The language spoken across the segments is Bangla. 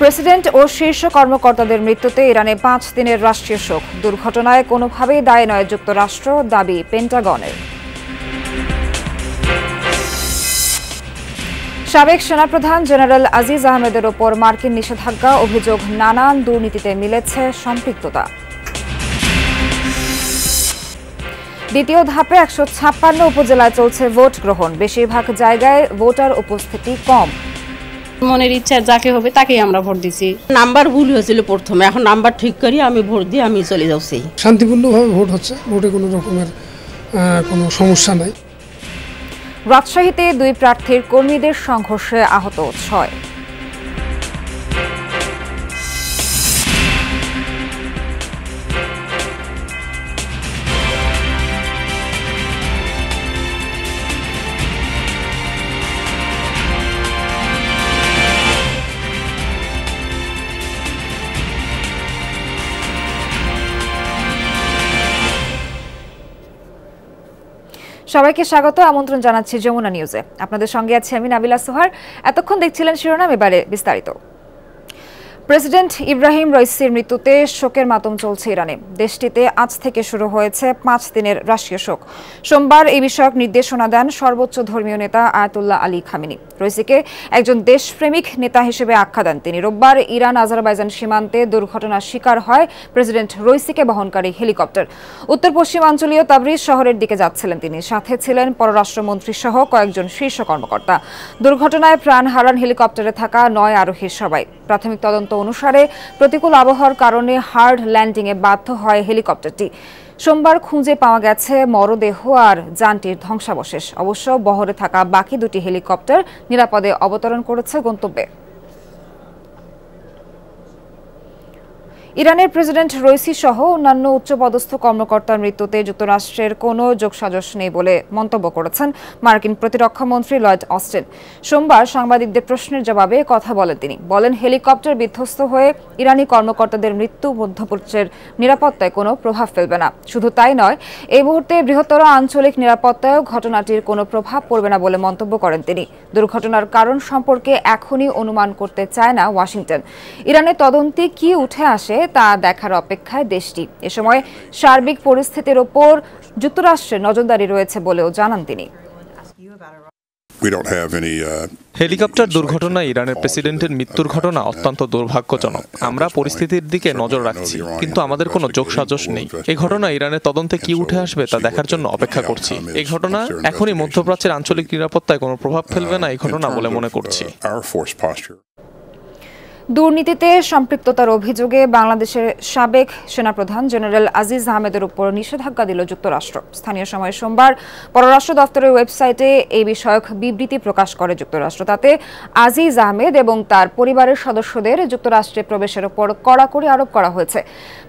প্রেসিডেন্ট ও শীর্ষ কর্মকর্তাদের মৃত্যুতে ইরানে 5 দিনের রাষ্ট্রীয় শোক। দুর্ঘটনায় কোনোভাবেই দায়ী নয় যুক্তরাষ্ট্র, দাবি পেন্টাগনের। সাবেক সেনাপ্রধান জেনারেল আজিজ আহমেদের ওপর মার্কিন নিষেধাজ্ঞা, অভিযোগ নানান দুর্নীতিতে মিলেছে সম্পৃক্ততা। দ্বিতীয় ধাপে 156 উপজেলায় চলছে ভোট গ্রহণ, বেশিরভাগ জায়গায় ভোটার উপস্থিতি কম। মনের ইচ্ছা যাকে হবে তাকেই আমরা ভোট দিছি। নাম্বার ভুল হয়েছিল প্রথমে, এখন নাম্বার ঠিক করি আমি ভোট দিয়ে আমি চলে যাচ্ছি। শান্তিপূর্ণভাবে ভোট হচ্ছে, ভোটে কোনো রকমের কোনো সমস্যা নাই। রাজশাহীতে 2 প্রার্থীর কর্মীদের সংঘর্ষে আহত 6। সবাইকে স্বাগত, আমন্ত্রণ জানাচ্ছি যমুনা নিউজে। আপনাদের সঙ্গে আছি আমি নাবিলা সোহার। এতক্ষণ দেখছিলেন শিরোনাম, এবারে বিস্তারিত। প্রেসিডেন্ট ইব্রাহিম রাইসির মৃত্যুতে শোকের মাতম চলছে ইরানে। দেশটিতে আজ থেকে শুরু হয়েছে 5 দিনের রাষ্ট্রীয় শোক। সোমবার এই বিষয়ক নির্দেশনা দেন সর্বোচ্চ ধর্মীয় নেতা আয়াতুল্লাহ আলী খামেনি। রাইসিকে একজন দেশপ্রেমিক নেতা হিসেবে আখ্যা দেন তিনি। রোববার ইরান আজারবাইজান সীমান্তে দুর্ঘটনার শিকার হয় প্রেসিডেন্ট রাইসিকে বহনকারী হেলিকপ্টার। উত্তর পশ্চিমাঞ্চলীয় তাবরিজ শহরের দিকে যাচ্ছিলেন তিনি, সাথে ছিলেন পররাষ্ট্রমন্ত্রী সহ কয়েকজন শীর্ষ কর্মকর্তা। দুর্ঘটনায় প্রাণ হারান হেলিকপ্টারে থাকা 9 আরোহীর সবাই। প্রাথমিক তদন্ত অনুসারে প্রতিকূল আবহাওয়ার কারণে হার্ড ল্যান্ডিংয়ে বাধ্য হয় হেলিকপ্টারটি। সোমবার খুঁজে পাওয়া গেছে মরদেহ আর যানটির ধ্বংসাবশেষ। অবশ্য বহরে থাকা বাকি 2টি হেলিকপ্টার নিরাপদে অবতরণ করেছে গন্তব্যে। ইরানের প্রেসিডেন্ট রাইসি সহ অন্যান্য উচ্চপদস্থ কর্মকর্তার মৃত্যুতে যুক্তরাষ্ট্রের কোনো যোগসাজশ নেই বলে মন্তব্য করেছেন মার্কিন প্রতিরক্ষা মন্ত্রী লয়েড অস্টিন। সোমবার সাংবাদিকদের প্রশ্নের জবাবে কথা বলেন তিনি। বলেন, হেলিকপ্টার বিধ্বস্ত হয়ে ইরানি কর্মকর্তাদের মৃত্যু মধ্যপ্রাচ্যের নিরাপত্তায় কোনো প্রভাব ফেলবে না। শুধু তাই নয়, এই মুহূর্তে বৃহত্তর আঞ্চলিক নিরাপত্তায়ও ঘটনাটির কোনো প্রভাব পড়বে না বলে মন্তব্য করেন তিনি। দুর্ঘটনার কারণ সম্পর্কে এখনই অনুমান করতে চায় না ওয়াশিংটন। ইরানের তদন্তে কি উঠে আসে তা দেখার অপেক্ষায় দেশটি। এ সময় সার্বিক পরিস্থিতির ওপর যুক্তরাষ্ট্রের নজরদারি রয়েছে বলেও জানান তিনি। হেলিকপ্টার দুর্ঘটনায় ইরানের প্রেসিডেন্টের মৃত্যুর ঘটনা অত্যন্ত দুর্ভাগ্যজনক। আমরা পরিস্থিতির দিকে নজর রাখছি, কিন্তু আমাদের কোনো যোগসাজশ নেই। এই ঘটনা ইরানের তদন্তে কি উঠে আসবে তা দেখার জন্য অপেক্ষা করছি। এই ঘটনা এখনই মধ্যপ্রাচ্যের আঞ্চলিক নিরাপত্তায় কোনো প্রভাব ফেলবে না এই ঘটনা বলে মনে করছি। দুর্নীতিতে সম্পৃক্ততার অভিযোগে বাংলাদেশের সাবেক সেনাপ্রধান জেনারেল আজিজ আহমেদের উপর নিষেধাজ্ঞা দিল যুক্তরাষ্ট্র। স্থানীয় সময় সোমবার পররাষ্ট্র দপ্তরের ওয়েবসাইটে এই বিষয়ক বিবৃতি প্রকাশ করে যুক্তরাষ্ট্র। তাতে আজিজ আহমেদ এবং তার পরিবারের সদস্যদের যুক্তরাষ্ট্রে প্রবেশের উপর কড়াকড়ি আরোপ করা হয়েছে।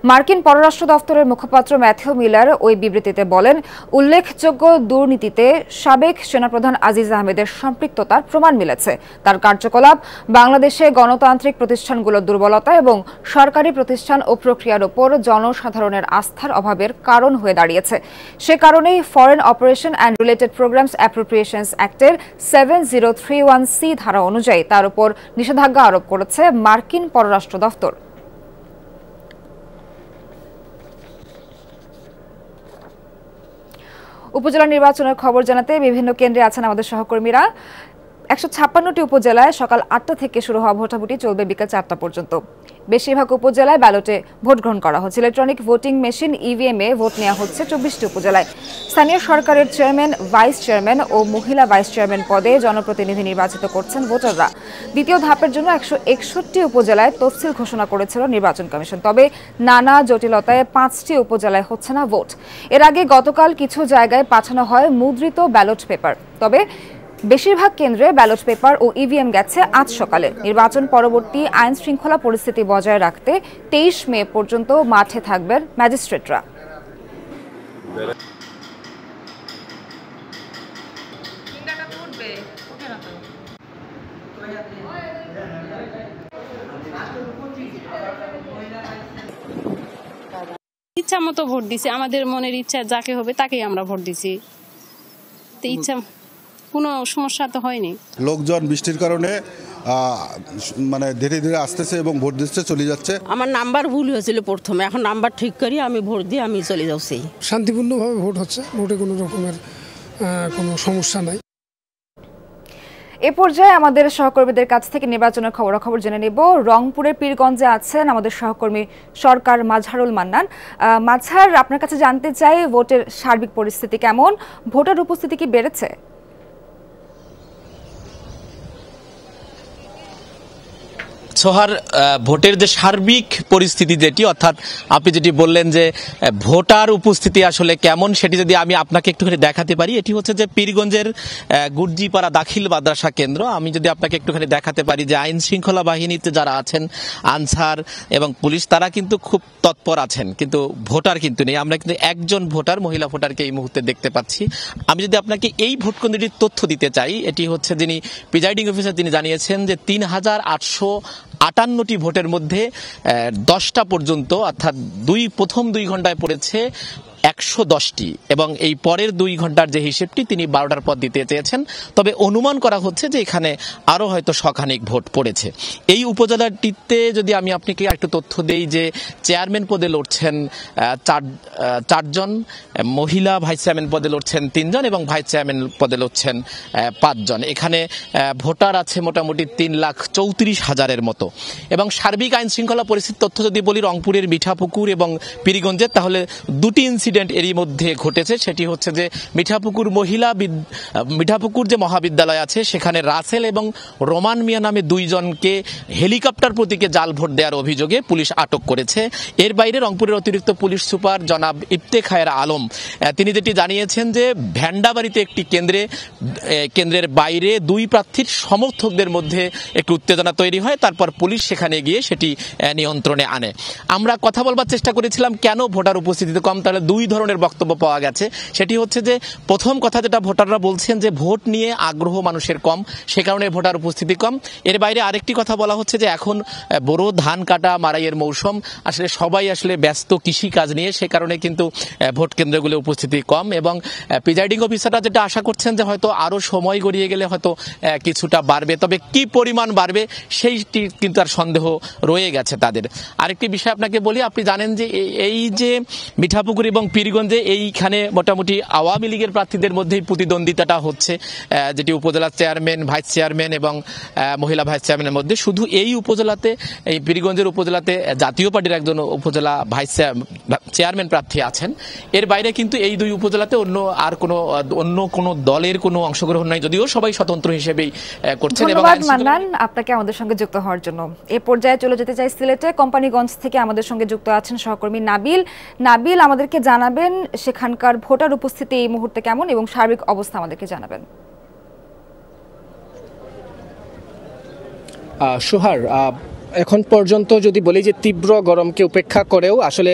মার্কিন পররাষ্ট্র দপ্তরের মুখপাত্র ম্যাথিউ মিলার ওই বিবৃতিতে বলেন, উল্লেখযোগ্য দুর্নীতিতে সাবেক সেনাপ্রধান আজিজ আহমেদের সম্পৃক্ততার প্রমাণ মিলেছে। তার কার্যকলাপ বাংলাদেশে গণতান্ত্রিক প্রতিষ্ঠানগুলোর দুর্বলতা এবং সরকারি প্রতিষ্ঠান ও প্রক্রিয়ার উপর জনসাধারণের আস্থার অভাবের কারণ হয়ে দাঁড়িয়েছে। সে কারণেই foreign operation and related programs appropriations অ্যাক্টের 7031C ধারা অনুযায়ী তার উপর নিষেধাজ্ঞা আরোপ করেছে মার্কিন পররাষ্ট্র দপ্তর। উপজেলা নির্বাচনের খবর জানাতে বিভিন্ন কেন্দ্রে আছেন আমাদের সহকর্মীরা। 156টি উপজেলায় সকাল 8টা থেকে শুরু হওয়া ভোটাভুটি চলবে বিকেল 4টা পর্যন্ত। বেশিরভাগ উপজেলায় ব্যালটে ভোট গ্রহণ করা হচ্ছে। ইলেকট্রনিক ভোটিং মেশিন ইভিএমে ভোট নেওয়া হচ্ছে 24টি উপজেলায়। স্থানীয় সরকারের চেয়ারম্যান, ভাইস চেয়ারম্যান ও মহিলা ভাইস চেয়ারম্যান পদে জনপ্রতিনিধি নির্বাচিত করছেন ভোটাররা। দ্বিতীয় ধাপের জন্য 161টি উপজেলায় তফসিল ঘোষণা করেছিল নির্বাচন কমিশন। তবে নানা জটিলতায় 5টি উপজেলায় হচ্ছে না ভোট। এর আগে গতকাল কিছু জায়গায় পাঠানো হয় মুদ্রিত ব্যালট পেপার। তবে বেশিরভাগ কেন্দ্রে ব্যালট পেপার ও ইভিএম গেছে আজ সকালে। নির্বাচন পরবর্তী আইন শৃঙ্খলা পরিস্থিতি বজায় রাখতে 23 মে পর্যন্ত মাঠে থাকবেন ম্যাজিস্ট্রেটরা। ইচ্ছা মতো ভোট দিছি, আমাদের মনের ইচ্ছা যাকে হবে তাকেই আমরা ভোট দিছি। ইচ্ছা কোনো সমস্যা তো হয়নি। লোকজন বৃষ্টির কারণে মানে ধীরে ধীরে আসতেছে এবং ভোট দিচ্ছে চলে যাচ্ছে। আমার নাম্বার ভুল হয়েছিল প্রথমে, এখন নাম্বার ঠিক করি আমি ভোট দিয়ে আমি চলে যাচ্ছি। শান্তিপূর্ণভাবে ভোট হচ্ছে, ভোটে কোনো রকমের কোনো সমস্যা নাই। এ পর্যায়ে আমাদের সহকর্মীদের কাছ থেকে নির্বাচনের খবরাখবর জেনে নেব। রংপুরের পীরগঞ্জে আছেন আমাদের সহকর্মী সরকার মাঝহারুল মান্নান। মাঝহার, আপনার কাছে জানতে চাই ভোটের সার্বিক পরিস্থিতি কেমন, ভোটার উপস্থিতি কি বেড়েছে? সোহার, ভোটের যে সার্বিক পরিস্থিতি যেটি, অর্থাৎ আপনি যেটি বললেন যে ভোটার উপস্থিতি আসলে কেমন, সেটি যদি আমি আপনাকে একটুখানি দেখাতে পারি। এটি হচ্ছে যে পীরগঞ্জের গুরজিপাড়া দাখিল মাদ্রাসা কেন্দ্র। আমি যদি আপনাকে একটুখানি দেখাতে পারি যে আইন শৃঙ্খলা বাহিনীতে যারা আছেন, আনসার এবং পুলিশ, তারা কিন্তু খুব তৎপর আছেন, কিন্তু ভোটার কিন্তু নেই। আমরা কিন্তু একজন ভোটার, মহিলা ভোটারকে এই মুহূর্তে দেখতে পাচ্ছি। আমি যদি আপনাকে এই ভোট কেন্দ্রটির তথ্য দিতে চাই, এটি হচ্ছে যিনি প্রিজাইডিং অফিসার, তিনি জানিয়েছেন যে ৩,৮৫৮টি ভোটের মধ্যে 10টা পর্যন্ত, অর্থাৎ প্রথম 2 ঘন্টায় পড়েছে 110টি, এবং এই পরের 2 ঘন্টার যে হিসেবটি তিনি 12টার পর দিতে চেয়েছেন। তবে অনুমান করা হচ্ছে যে এখানে আরও হয়তো শখানেক ভোট পড়েছে। এই উপজেলাটিতে যদি আমি আপনাকে একটু তথ্য দেই যে চেয়ারম্যান পদে লড়ছেন 4জন, মহিলা ভাইস চেয়ারম্যান পদে লড়ছেন 3জন এবং ভাইস চেয়ারম্যান পদে লড়ছেন 5জন। এখানে ভোটার আছে মোটামুটি 3,34,000-এর মতো। এবং সার্বিক আইন শৃঙ্খলা পরিস্থিতির তথ্য যদি বলি, রংপুরের মিঠাপুকুর এবং পীরগঞ্জের, তাহলে 2টি ইনসিডেন্ট এরই মধ্যে ঘটেছে। সেটি হচ্ছে যে মিঠাপুকুর যে মহাবিদ্যালয় আছে, সেখানে রাসেল এবং রোমান মিয়া নামে 2 জনকে হেলিকপ্টার প্রতীকে জাল ভোট দেওয়ার অভিযোগে পুলিশ আটক করেছে। এর বাইরে রংপুরের অতিরিক্ত পুলিশ সুপার জনাব ইফতেখায়ের আলম, তিনি যেটি জানিয়েছেন যে ভ্যান্ডাবাড়িতে একটি কেন্দ্রের বাইরে 2 প্রার্থীর সমর্থকদের মধ্যে একটি উত্তেজনা তৈরি হয়, তারপর পুলিশ সেখানে গিয়ে সেটি নিয়ন্ত্রণে আনে। আমরা কথা বলবার চেষ্টা করেছিলাম কেন ভোটার উপস্থিতিতে কম, তাহলে 2 ধরনের বক্তব্য পাওয়া গেছে। সেটি হচ্ছে যে প্রথম কথা যেটা ভোটাররা বলছেন যে ভোট নিয়ে আগ্রহ মানুষের কম, সে কারণে ভোটার উপস্থিতি কম। এর বাইরে আরেকটি কথা বলা হচ্ছে যে এখন বোরো ধান কাটা মারাইয়ের মৌসুম, আসলে সবাই আসলে ব্যস্ত কৃষি কাজ নিয়ে, সে কারণে কিন্তু ভোট কেন্দ্রগুলো উপস্থিতি কম। এবং প্রিজাইডিং অফিসাররা যেটা আশা করছেন যে হয়তো আরও সময় গড়িয়ে গেলে হয়তো কিছুটা বাড়বে, তবে কি পরিমাণ বাড়বে সেইটি কিন্তু আর সন্দেহ রয়ে গেছে তাদের। আরেকটি বিষয় আপনাকে বলি, আপনি জানেন যে এই যে মিঠাপুকুর এবং পীরগঞ্জে এইখানে মোটামুটি আওয়ামী লীগের প্রার্থীদের মধ্যেই প্রতিদ্বন্দ্বিতাটা হচ্ছে, যেটি উপজেলা চেয়ারম্যান, ভাইস চেয়ারম্যান এবং মহিলা ভাইস চেয়ারম্যানের মধ্যে। শুধু এই উপজেলাতে, এই পীরগঞ্জের উপজেলাতে জাতীয় পার্টির একজন উপজেলা ভাইস চেয়ারম্যান প্রার্থী আছেন। এর বাইরে কিন্তু এই 2 উপজেলাতে অন্য কোনো দলের কোনো অংশগ্রহণ নাই, যদিও সবাই স্বতন্ত্র হিসেবেই করছেন। ধন্যবাদ মান্নান আপনাকে আমাদের সঙ্গে যুক্ত হওয়ার জন্য। এ পর্যায়ে চলে যেতে চাই সিলেটে। কোম্পানিগঞ্জ থেকে আমাদের সঙ্গে যুক্ত আছেন সহকর্মী নাবিল, আমাদেরকে জানাবেন সেখানকার ভোটার উপস্থিতি এই মুহূর্তে কেমন এবং সার্বিক অবস্থা আমাদেরকে জানাবেন। সোহার, এখন পর্যন্ত যদি বলি যে তীব্র গরমকে উপেক্ষা করেও আসলে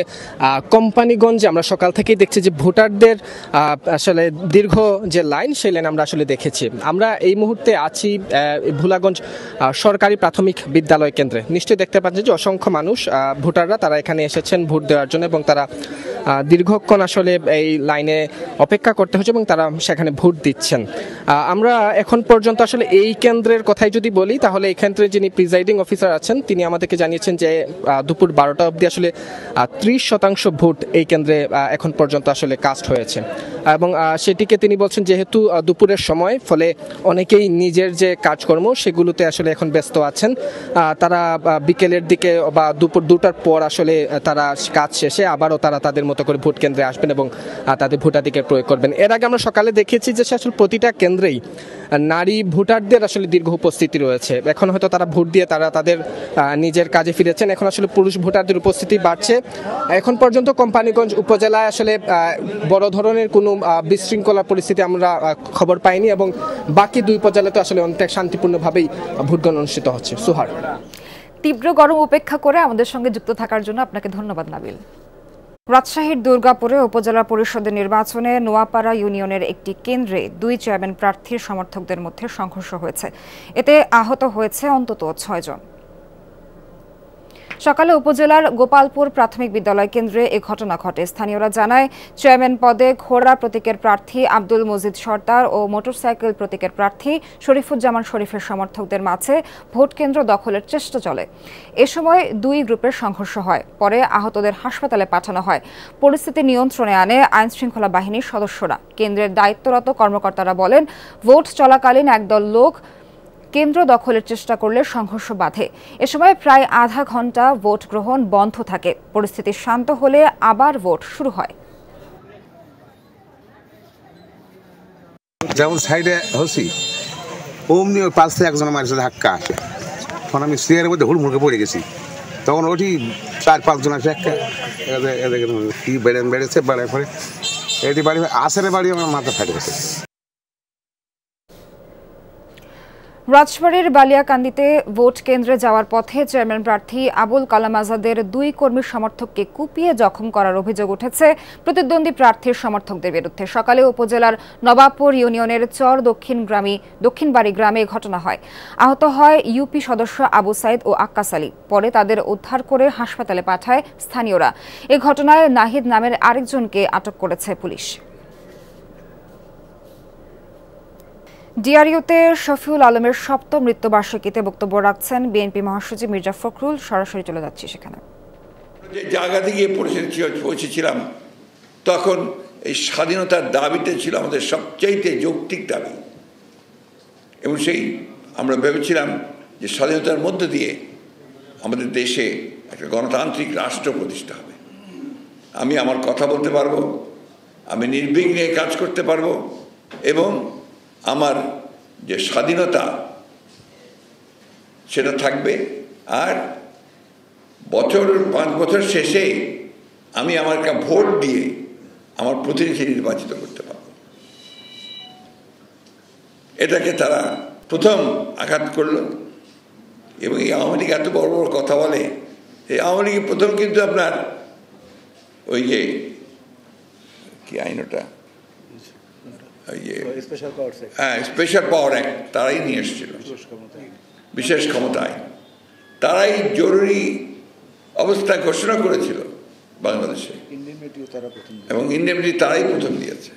কোম্পানিগঞ্জে আমরা সকাল থেকেই দেখছি যে ভোটারদের আসলে দীর্ঘ যে লাইন, সেই লাইন আমরা আসলে দেখেছি। আমরা এই মুহূর্তে আছি ভোলাগঞ্জ সরকারি প্রাথমিক বিদ্যালয় কেন্দ্রে। নিশ্চয়ই দেখতে পাচ্ছেন যে অসংখ্য মানুষ, ভোটাররা তারা এখানে এসেছেন ভোট দেওয়ার জন্য, এবং তারা দীর্ঘক্ষণ আসলে এই লাইনে অপেক্ষা করতে হচ্ছে এবং তারা সেখানে ভোট দিচ্ছেন। আমরা এখন পর্যন্ত আসলে এই কেন্দ্রের কথাই যদি বলি, তাহলে এই কেন্দ্রে যিনি প্রিজাইডিং অফিসার আছেন তিনি আমাদেরকে জানিয়েছেন যে দুপুর 12টা অবধি আসলে 30% ভোট এই কেন্দ্রে এখন পর্যন্ত আসলে কাস্ট হয়েছে, এবং সেটিকে তিনি বলছেন যেহেতু দুপুরের সময়, ফলে অনেকেই নিজের যে কাজকর্ম সেগুলোতে আসলে এখন ব্যস্ত আছেন। তারা বিকেলের দিকে বা দুপুর 2টার পর আসলে তারা কাজ শেষে আবারও তারা তাদের মতো করে ভোট কেন্দ্রে আসবেন এবং তাদের ভোটাধিকার প্রয়োগ করবেন। এর আগে আমরা সকালে দেখেছি যে আসলে প্রতিটা কেন্দ্রেই নারী ভোটারদের আসলে দীর্ঘ উপস্থিতি রয়েছে। এখন হয়তো তারা ভোট দিয়ে তারা তাদের নিজের কাজে ফিরেছেন, এখন আসলে পুরুষ ভোটারদের উপস্থিতি বাড়ছে। এখন পর্যন্ত কোম্পানিগঞ্জ উপজেলায় আসলে বড় ধরনের কোনো বিশৃঙ্খলা পরিস্থিতি আমরা খবর পাইনি, এবং বাকি 2 উপজেলাতে আসলে অনেক শান্তিপূর্ণভাবেই ভোটগ্রহণ অনুষ্ঠিত হচ্ছে। সুহার, তীব্র গরম উপেক্ষা করে আমাদের সঙ্গে যুক্ত থাকার জন্য আপনাকে ধন্যবাদ নাবিল। রাজশাহীর দুর্গাপুরে উপজেলা পরিষদের নির্বাচনে নোয়াপাড়া ইউনিয়নের একটি কেন্দ্রে 2 চেয়ারম্যান প্রার্থীর সমর্থকদের মধ্যে সংঘর্ষ হয়েছে। এতে আহত হয়েছে অন্তত 6 জন। সকালে উপজেলার গোপালপুর প্রাথমিক বিদ্যালয় কেন্দ্রে এ ঘটনা ঘটে। স্থানীয়রা জানায়, চেয়ারম্যান পদে ঘোড়া প্রতীকের প্রার্থী আব্দুল মজিদ সর্দার ও মোটরসাইকেল প্রতীকের প্রার্থী শরীফুজ্জামান শরীফের সমর্থকদের মাঝে ভোট কেন্দ্র দখলের চেষ্টা চলে। এ সময় দুই গ্রুপের সংঘর্ষ হয়। পরে আহতদের হাসপাতালে পাঠানো হয়। পরিস্থিতি নিয়ন্ত্রণে আনে আইনশৃঙ্খলা বাহিনীর সদস্যরা। কেন্দ্রের দায়িত্বরত কর্মকর্তারা বলেন, ভোট চলাকালীন একদল লোক কেন্দ্র দখলের চেষ্টা করলে সংঘর্ষ বাধে। এ সময় প্রায় আধা ঘন্টা ভোট গ্রহণ বন্ধ থাকে। পরিস্থিতি শান্ত হলে আবার ভোট শুরু হয়। যেমন সাইডে হচ্ছি অমনি ওই পাশ থেকে একজন আমার সাথে ধাক্কা আসে, তখন আমি চেয়ারের মধ্যে হুড়মুড়কে পড়ে গেছি। তখন ওটি 4-5 জন আসে একটা কি বেড়েছে বাড়ার পরে এটি বাড়ি আসের বাড়ি আমার মাথা ফাটে গেছে। রাজবাড়ীর বালিয়াকান্দিতে ভোট কেন্দ্রে যাওয়ার পথে চেয়ারম্যান প্রার্থী আবুল কালাম আজাদের 2 কর্মী সমর্থককে কুপিয়ে জখম করার অভিযোগ উঠেছে প্রতিদ্বন্দ্বী প্রার্থীর সমর্থকদের বিরুদ্ধে। সকালে উপজেলার নবাবপুর ইউনিয়নের চর দক্ষিণবাড়ি গ্রামে ঘটনা হয়। আহত হয় ইউপি সদস্য আবু সাইদ ও আক্কাস আলী। পরে তাদের উদ্ধার করে হাসপাতালে পাঠায় স্থানীয়রা। এ ঘটনায় নাহিদ নামের আরেকজনকে আটক করেছে পুলিশ। ডিআরইউতে শফিউল আলমের 7ম মৃত্যুবার্ষিকীতে বক্তব্য রাখছেন বিএনপি মহাসচিব মির্জা ফখরুল। সরাসরি চলে যাচ্ছি সেখানে। যে জায়গা থেকে পৌঁছেছিলাম তখন এই স্বাধীনতার দাবিতে ছিল আমাদের সবচাইতে যৌক্তিক দাবি, এবং সেই আমরা ভেবেছিলাম যে স্বাধীনতার মধ্য দিয়ে আমাদের দেশে একটা গণতান্ত্রিক রাষ্ট্র প্রতিষ্ঠা হবে। আমি আমার কথা বলতে পারবো, আমি নির্বিঘ্নে কাজ করতে পারবো, এবং আমার যে স্বাধীনতা সেটা থাকবে। আর 5 বছর শেষে আমি আমার একটা ভোট দিয়ে আমার প্রতিনিধি নির্বাচিত করতে পারব। এটাকে তারা প্রথম আঘাত করলো। এবং এই আওয়ামী লীগ এত বড় বড় কথা বলে, এই আওয়ামী লীগের প্রথম কিন্তু আপনার ওই যে কি আইন ওটা, স্পেশাল পাওয়ার অ্যাক্ট তারাই নিয়ে এসেছিল, বিশেষ ক্ষমতা আইন। তারাই জরুরি অবস্থা ঘোষণা করেছিল বাংলাদেশে, এবং ইন্ডেমনিটি তারাই প্রথম দিয়েছে,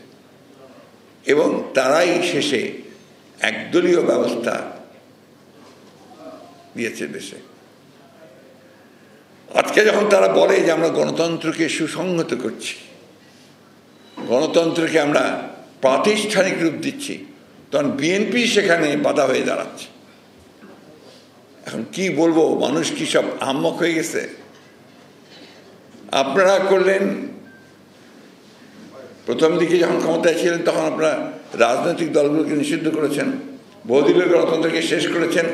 এবং তারাই শেষে একদলীয় ব্যবস্থা দিয়েছে দেশে। আজকে যখন তারা বলে যে আমরা গণতন্ত্রকে সুসংহত করছি, গণতন্ত্রকে আমরা প্রাতিষ্ঠানিক রূপ দিচ্ছি, তখন বিএনপি সেখানে বাধা হয়ে দাঁড়াচ্ছে। এখন কি বলবো, মানুষ কি সব আহম্মক হয়ে গেছে? আপনারা করলেন, প্রথম দিকে যখন ক্ষমতায় ছিলেন তখন আপনারা রাজনৈতিক দলগুলোকে নিষিদ্ধ করেছেন, বহুদলীয় গণতন্ত্রকে শেষ করেছেন,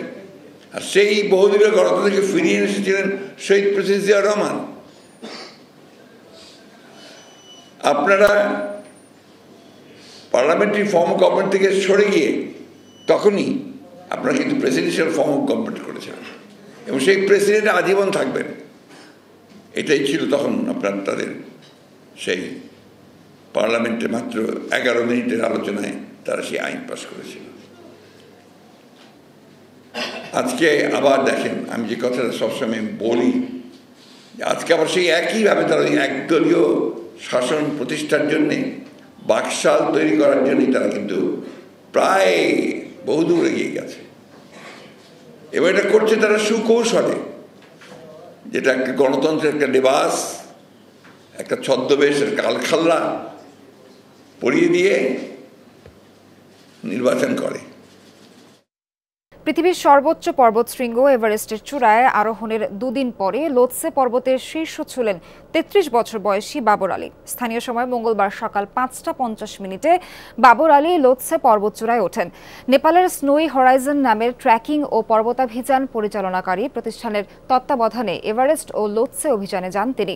আর সেই বহুদলীয় গণতন্ত্রকে ফিরিয়ে এসেছিলেন শহীদ প্রেসিডেন্ট জিয়াউর রহমান। আপনারা পার্লামেন্টারি ফর্ম অফ গভর্নমেন্ট থেকে সরে গিয়ে তখনই আপনারা কিন্তু প্রেসিডেন্সিয়াল ফর্ম অফ গভর্নমেন্ট করেছিলেন, এবং সেই প্রেসিডেন্ট আজীবন থাকবেন। এটাই ছিল তখন আপনার তাদের সেই পার্লামেন্টে মাত্র 11 মিনিটের আলোচনায় তারা সেই আইন পাস করেছিল। আজকে আবার দেখেন, আমি যে কথাটা সবসময় বলি, আজকে আবার সেই একইভাবে তারা ওই একদলীয় শাসন প্রতিষ্ঠার জন্যে, বাকশাল তৈরি করার জন্যই তারা কিন্তু প্রায় বহুদূর এগিয়ে গেছে। এবার এটা করছে তারা সুকৌশলে, যেটা একটা গণতন্ত্রের একটা লেবাস, একটা ছদ্মবেশ, একটা আলখাল্লা পরিয়ে দিয়ে নির্বাচন করে। পৃথিবীর সর্বোচ্চ পর্বতশৃঙ্গ এভারেস্টের চূড়ায় আরোহণের 2 দিন পরে লোৎসে পর্বতের শীর্ষ ছুঁলেন 33 বছর বয়সী বাবর আলী। স্থানীয় সময় মঙ্গলবার সকাল 5:50 বাবর আলী লোৎসে পর্বতচূড়ায় ওঠেন। নেপালের স্নোই হরাইজন নামের ট্রেকিং ও পর্বতাভিযান পরিচালনাকারী প্রতিষ্ঠানের তত্ত্বাবধানে এভারেস্ট ও লোৎসে অভিযানে যান তিনি।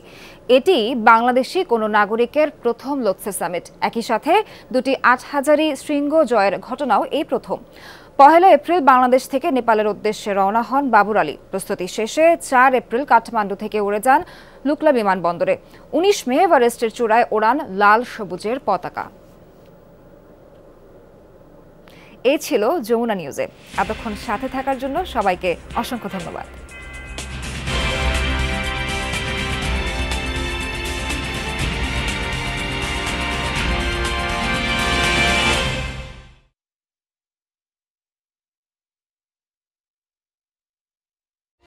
এটি বাংলাদেশি কোনো নাগরিকের প্রথম লোৎসে সামিট। একই সাথে 2টি 8000ই শৃঙ্গ জয়ের ঘটনাও এই প্রথম। 1 এপ্রিল বাংলাদেশ থেকে নেপালের উদ্দেশ্যে রওনা হন বাবর আলী। প্রস্তুতি শেষে 4 এপ্রিল কাঠমান্ডু থেকে উড়ে যান লুকলা বিমানবন্দরে। 19 মে এভারেস্টের চূড়ায় ওড়ান লাল সবুজের পতাকা। এই ছিল যমুনা নিউজে। এতক্ষণ সাথে থাকার জন্য সবাইকে অসংখ্য ধন্যবাদ।